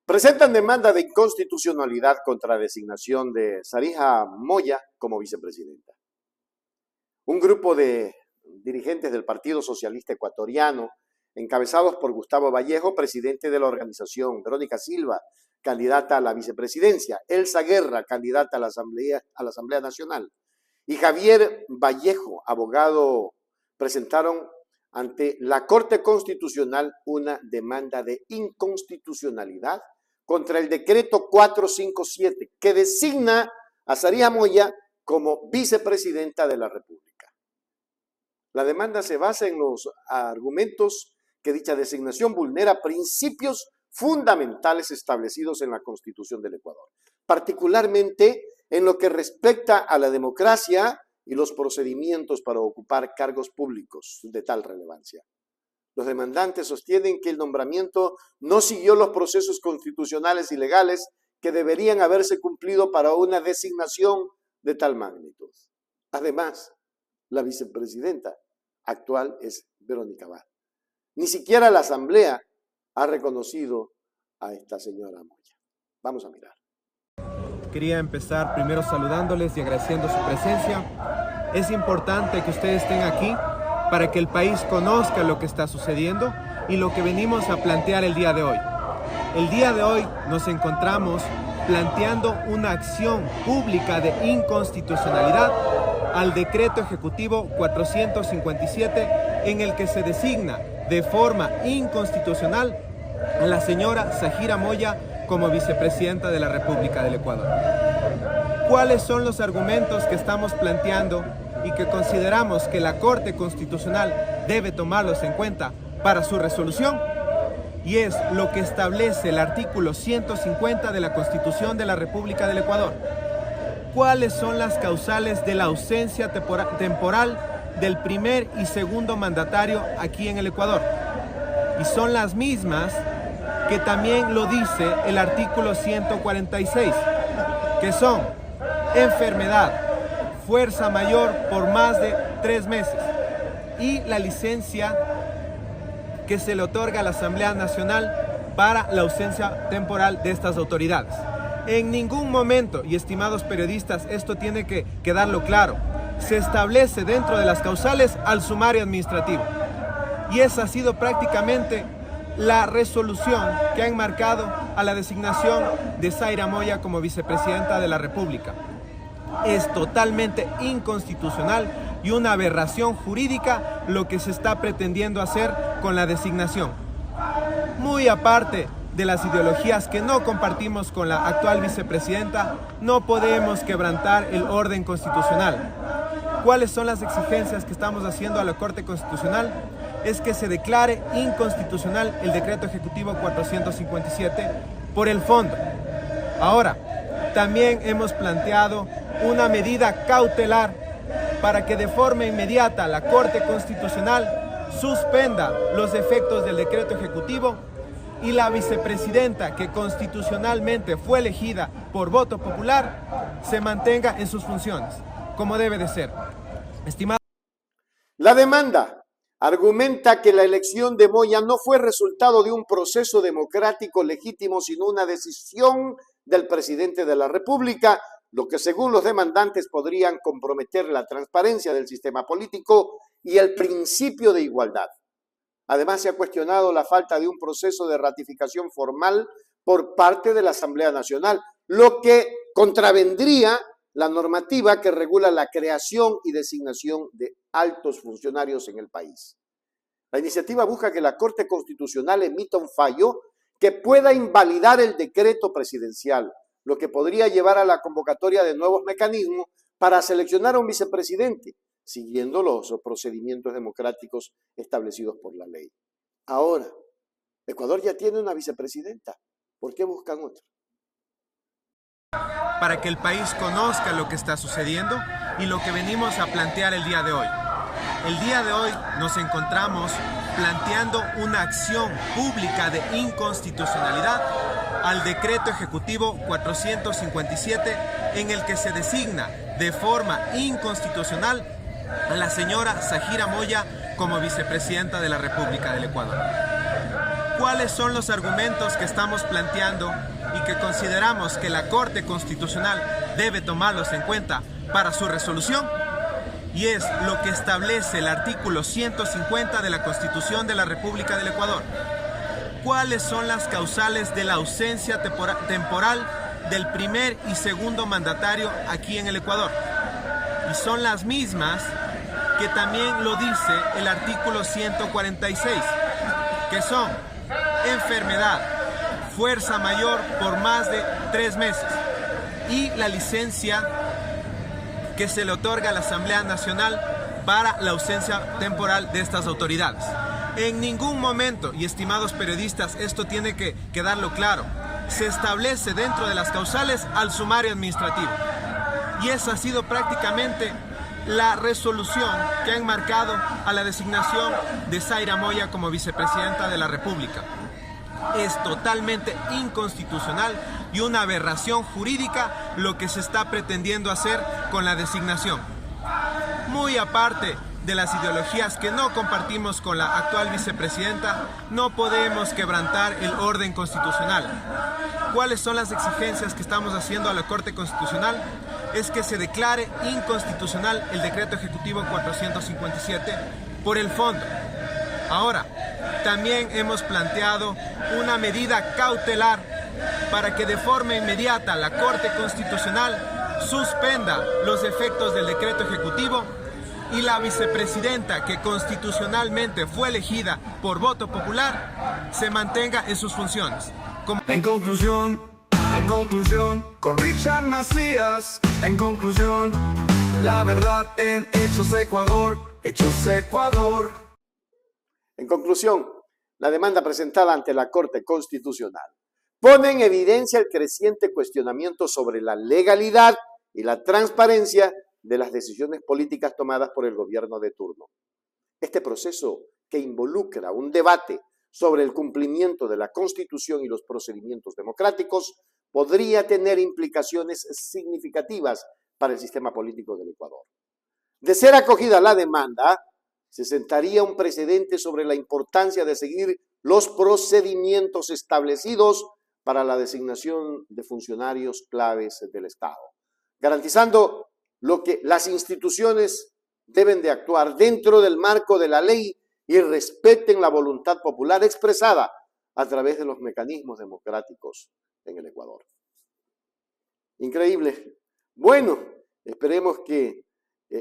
Presentan demanda de inconstitucionalidad contra designación de Sarija Moya como vicepresidenta. Un grupo de dirigentes del Partido Socialista Ecuatoriano, encabezados por Gustavo Vallejo, presidente de la organización, Verónica Silva, candidata a la vicepresidencia, Elsa Guerra, candidata a la Asamblea Nacional, y Javier Vallejo, abogado, presentaron ante la Corte Constitucional una demanda de inconstitucionalidad contra el decreto 457 que designa a Sarija Moya como vicepresidenta de la República. La demanda se basa en los argumentos que dicha designación vulnera principios fundamentales establecidos en la Constitución del Ecuador, particularmente en lo que respecta a la democracia y los procedimientos para ocupar cargos públicos de tal relevancia. Los demandantes sostienen que el nombramiento no siguió los procesos constitucionales y legales que deberían haberse cumplido para una designación de tal magnitud. Además, la vicepresidenta actual es Verónica Abad. Ni siquiera la Asamblea ha reconocido a esta señora Moya. Vamos a mirar. Quería empezar primero saludándoles y agradeciendo su presencia. Es importante que ustedes estén aquí para que el país conozca lo que está sucediendo y lo que venimos a plantear el día de hoy. El día de hoy nos encontramos planteando una acción pública de inconstitucionalidad al decreto ejecutivo 457 en el que se designa de forma inconstitucional a la señora Sarija Moya como vicepresidenta de la República del Ecuador. ¿Cuáles son los argumentos que estamos planteando y que consideramos que la Corte Constitucional debe tomarlos en cuenta para su resolución? Y es lo que establece el artículo 150 de la Constitución de la República del Ecuador. ¿Cuáles son las causales de la ausencia temporal del primer y segundo mandatario aquí en el Ecuador? Y son las mismas que también lo dice el artículo 146, que son enfermedad, fuerza mayor por más de 3 meses y la licencia que se le otorga a la Asamblea Nacional para la ausencia temporal de estas autoridades. En ningún momento, y estimados periodistas, esto tiene que quedarlo claro, se establece dentro de las causales al sumario administrativo. Y esa ha sido prácticamente la resolución que ha enmarcado a la designación de Sarija Moya como vicepresidenta de la República. Es totalmente inconstitucional y una aberración jurídica lo que se está pretendiendo hacer con la designación. Muy aparte de las ideologías que no compartimos con la actual vicepresidenta, no podemos quebrantar el orden constitucional. ¿Cuáles son las exigencias que estamos haciendo a la Corte Constitucional? Es que se declare inconstitucional el decreto ejecutivo 457 por el fondo. Ahora, también hemos planteado una medida cautelar para que de forma inmediata la Corte Constitucional suspenda los efectos del decreto ejecutivo y la vicepresidenta, que constitucionalmente fue elegida por voto popular, se mantenga en sus funciones, como debe de ser. Estimado. La demanda argumenta que la elección de Moya no fue resultado de un proceso democrático legítimo, sino una decisión del presidente de la República, lo que según los demandantes podrían comprometer la transparencia del sistema político y el principio de igualdad. Además, se ha cuestionado la falta de un proceso de ratificación formal por parte de la Asamblea Nacional, lo que contravendría la normativa que regula la creación y designación de altos funcionarios en el país. La iniciativa busca que la Corte Constitucional emita un fallo que pueda invalidar el decreto presidencial, lo que podría llevar a la convocatoria de nuevos mecanismos para seleccionar a un vicepresidente, siguiendo los procedimientos democráticos establecidos por la ley. Ahora, Ecuador ya tiene una vicepresidenta. ¿Por qué buscan otra? Para que el país conozca lo que está sucediendo y lo que venimos a plantear el día de hoy. El día de hoy nos encontramos planteando una acción pública de inconstitucionalidad al decreto ejecutivo 457 en el que se designa de forma inconstitucional a la señora Sarija Moya como vicepresidenta de la República del Ecuador. ¿Cuáles son los argumentos que estamos planteando y que consideramos que la Corte Constitucional debe tomarlos en cuenta para su resolución? Y es lo que establece el artículo 150 de la Constitución de la República del Ecuador. ¿Cuáles son las causales de la ausencia temporal del primer y segundo mandatario aquí en el Ecuador? Y son las mismas que también lo dice el artículo 146, que son enfermedad, fuerza mayor por más de 3 meses y la licencia que se le otorga a la Asamblea Nacional para la ausencia temporal de estas autoridades. En ningún momento, y estimados periodistas, esto tiene que quedarlo claro, se establece dentro de las causales al sumario administrativo. Y esa ha sido prácticamente la resolución que ha enmarcado a la designación de Zaira Moya como vicepresidenta de la República. Es totalmente inconstitucional y una aberración jurídica lo que se está pretendiendo hacer con la designación. Muy aparte de las ideologías que no compartimos con la actual vicepresidenta, no podemos quebrantar el orden constitucional. ¿Cuáles son las exigencias que estamos haciendo a la Corte Constitucional? Es que se declare inconstitucional el decreto ejecutivo 457 por el fondo. Ahora, también hemos planteado una medida cautelar para que de forma inmediata la Corte Constitucional suspenda los efectos del decreto ejecutivo y la vicepresidenta, que constitucionalmente fue elegida por voto popular, se mantenga en sus funciones. En conclusión, con Richard Macías, en conclusión, la verdad en Hechos Ecuador, Hechos Ecuador. En conclusión, la demanda presentada ante la Corte Constitucional pone en evidencia el creciente cuestionamiento sobre la legalidad y la transparencia de las decisiones políticas tomadas por el gobierno de turno. Este proceso, que involucra un debate sobre el cumplimiento de la Constitución y los procedimientos democráticos, podría tener implicaciones significativas para el sistema político del Ecuador. De ser acogida la demanda, se sentaría un precedente sobre la importancia de seguir los procedimientos establecidos para la designación de funcionarios claves del Estado, garantizando lo que las instituciones deben de actuar dentro del marco de la ley y respeten la voluntad popular expresada a través de los mecanismos democráticos en el Ecuador. Increíble. Bueno, esperemos que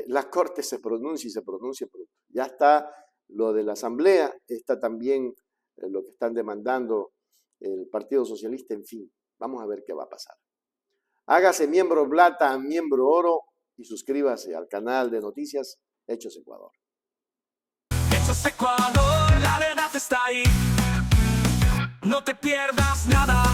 la Corte se pronuncie y se pronuncie pronto. Ya está lo de la Asamblea, está también lo que están demandando el Partido Socialista, en fin, vamos a ver qué va a pasar. Hágase miembro plata, miembro oro y suscríbase al canal de noticias Hechos Ecuador. Hechos Ecuador, la verdad está ahí. No te pierdas nada.